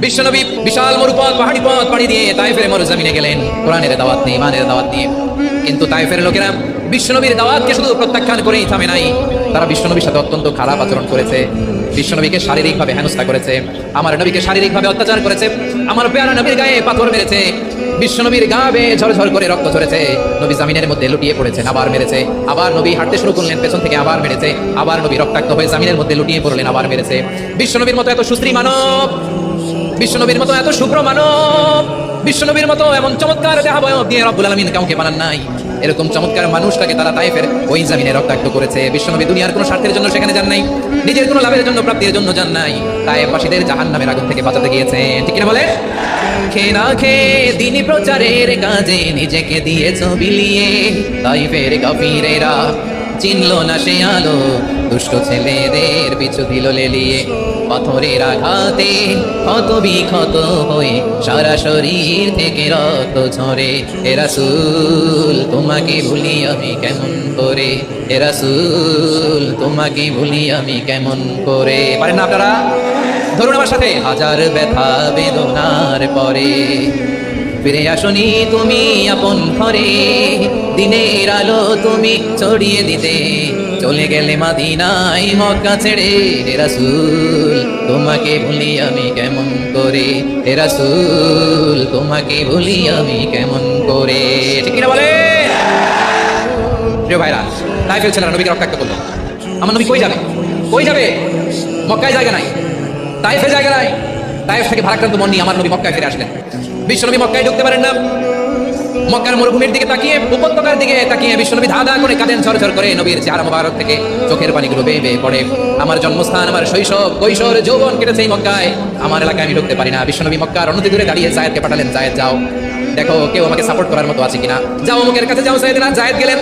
বিশ্বনবী বিশাল মরুপথ পাহাড়ি পথ পাড়ি দিয়ে তায়েফের মরুজমিনে গেলেন কোরআনের দাওয়াত নিয়ে, ইমানের দাওয়াত নিয়ে। কিন্তু তায়েফের লোকেরা বিশ্বনবীর দাওয়াতকে শুধু প্রত্যাখ্যান করেই থামে নাই, তারা বিশ্বনবীর সাথে অত্যন্ত খারাপ আচরণ করেছে। বিশ্বনবীকে শারীরিকভাবে হেনস্থা করেছে, আমার নবীকে শারীরিকভাবে অত্যাচার করেছে, আমার পেয়ারা নবীর গায়ে পাথর মেরেছে, বিশ্বনবীর গা বেয়ে ঝরঝর করে রক্ত ঝরেছে, নবী জামিনের মধ্যে লুটিয়ে পড়েছেন, আবার মেরেছে, আবার নবী হাঁটতে শুরু করলেন পেছন থেকে আবার মেরেছে, আবার নবী রক্তাক্ত হয়ে জামিনের মধ্যে লুটিয়ে পড়লেন, আবার মেরেছে। বিশ্বনবীর মতো এত সুস্ত্রী মানব, বিশ্বনবীর মতো এত শুভ্র মানব, বিশ্বনবীর মতো এমন চমৎকার দেহাবয়ব দিয়ে রব্বুল আলামিন কাউকে বানান নাই। এরকম চমৎকার মানুষটাকে তারা তায়েফের ওই জমিনে রক্তাক্ত করেছে। বিশ্বনবী দুনিয়ার কোনো স্বার্থের জন্য সেখানে যান নাই, নিজের কোনো লাভের জন্য প্রাপ্তির জন্য যান নাই, তায়েফবাসীদের জাহান্নামের আগুন থেকে বাঁচাতে গিয়েছেন। ঠিক কিনা বলে? খেয়ে না খেয়ে দিনী প্রচারের কাজে নিজেকে দিয়েছ বিলিয়ে, তায়েফের কাফিরেরা চিনল না সে আলো, দুষ্ট ছেলেদের পিছু দিল লেলিয়ে, পাথরের আঘাতে ক্ষত বিক্ষত হয়ে সারা শরীর থেকে রক্ত ঝরে। হে রাসূল তোমাকে ভুলি আমি কেমন করে, হে রাসূল তোমাকে ভুলি আমি কেমন করে। পারেন না আপনারা? ধরুন আমার সাথে। হাজার ব্যথা বেদনার পরে ফিরে আসনি তুমি আপন ঘরে, দিনের আলো তুমি ছড়িয়ে দিতে চলে গেলে মাদিনায় মক্কা ছেড়ে। হে রাসূল তোমাকে ভুলি আমি কেমন করে, হে রাসূল তোমাকে ভুলি আমি কেমন করে। ঠিক কিনা বলে? প্রিয় ভাইরা, তায়েফের ছেলেরা নবীকে রক্তাক্ত করলো। আমার নবী কই যাবে? কই যাবে? মক্কায় জায়গা নাই, তায়েফে জায়গা নাই। তায়েফ থেকে ভারাক্রান্ত মন নিয়ে আমার নবী মক্কায় ফিরে আসলেন। বিশ্বনবী মক্কায় ঢুকতে পারেন না। মক্কার মরুভূমির দিকে তাকিয়ে, উপত্যকার দিকে তাকিয়ে বিশ্বনবী ধাঁধা করে কাঁদেন, ঝরঝর করে নবীর চেহারা মোবারক থেকে চোখের পানিগুলো বেয়ে বেয়ে পড়ে। আমার জন্মস্থান, আমার শৈশব কৈশোর যৌবন কেটেছে এই মক্কায়, আমার এলাকায় আমি ঢুকতে পারি না। বিশ্বনবী মক্কার অনতি দূরে দাঁড়িয়ে জায়েদকে পাঠালেন, জায়েদ যাও, দেখো কেউ আমাকে সাপোর্ট করার মতো আছে কিনা, যাও অমুকের কাছে যাও। জায়েদ গেলেন,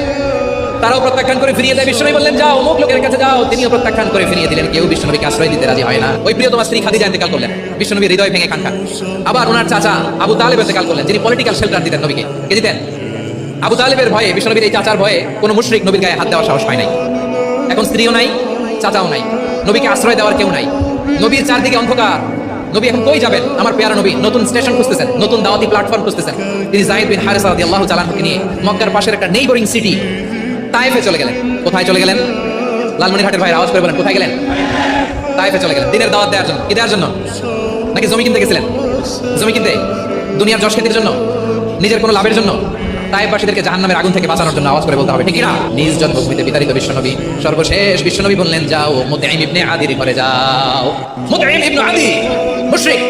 তারাও প্রত্যাখ্যান করে ফিরিয়ে দেয়। বিশ্বনবী বললেন যাও অমুক লোকের কাছে যাও, তিনিও প্রত্যাখ্যান করে ফিরিয়ে দিলেন। কেউ বিশ্বনবীকে আশ্রয় দিতে রাজি হয় না। ওই প্রিয়তমা স্ত্রী খাদিজা ইন্তেকাল করলেন, বিশ্বনবী হৃদয় ভেঙে কান খান। আবার ওনার চাচা আবু তালেব ইন্তেকাল করলেন, যিনি পলিটিক্যাল শেল্টার দিতেন নবীকে। কে দিতেন? আবু তালেবের ভয়ে, বিশ্বনবীর এই চাচার ভয়ে কোনো মুশরিক নবীর গায়ে হাত দেওয়ার সাহস হয় নাই। এখন স্ত্রীও নাই, চাচাও নাই, নবীকে আশ্রয় দেওয়ার কেউ নাই। নবীর চারদিকে অন্ধকার। নবী এখন কই যাবেন? আমার পেয়ারা নবী নতুন স্টেশন খুঁজতেছেন, নতুন দাওয়াতি প্ল্যাটফর্ম খুঁজতেছেন। তিনি যায়েদ বিন হারেসা রাদিয়াল্লাহু তাআলা আনহুকে নিয়ে মক্কার পাশের একটা নেইবরিং সিটি তায়েফে চলে গেলেন। কোথায় চলে গেলেন? লালমনিরহাটের ভাইয়ের আওয়াজ করে বলেন, কোথায় গেলেন? তায়েফে চলে গেলেন দিনের দাওয়াত দেওয়ার জন্য। কি দেওয়ার জন্য? নাকি জমি কিনতে গেছিলেন? জমি কিনতে, দুনিয়ার যশ খ্যাতির জন্য, নিজের কোনো লাভের জন্য? তায়েফবাসীদেরকে জাহান্নামের আগুন থেকে বাঁচানোর জন্য আওয়াজ করে বলতে হবে, ঠিক না? নিজ জন্মভূমিতে বিতাড়িত বিশ্বনবী সর্বশেষ বিশ্বনবী বললেন যাও মুতাইম ইবনে আদির ঘরে যাও। মুতাইম ইবনে আদি মুশরিক,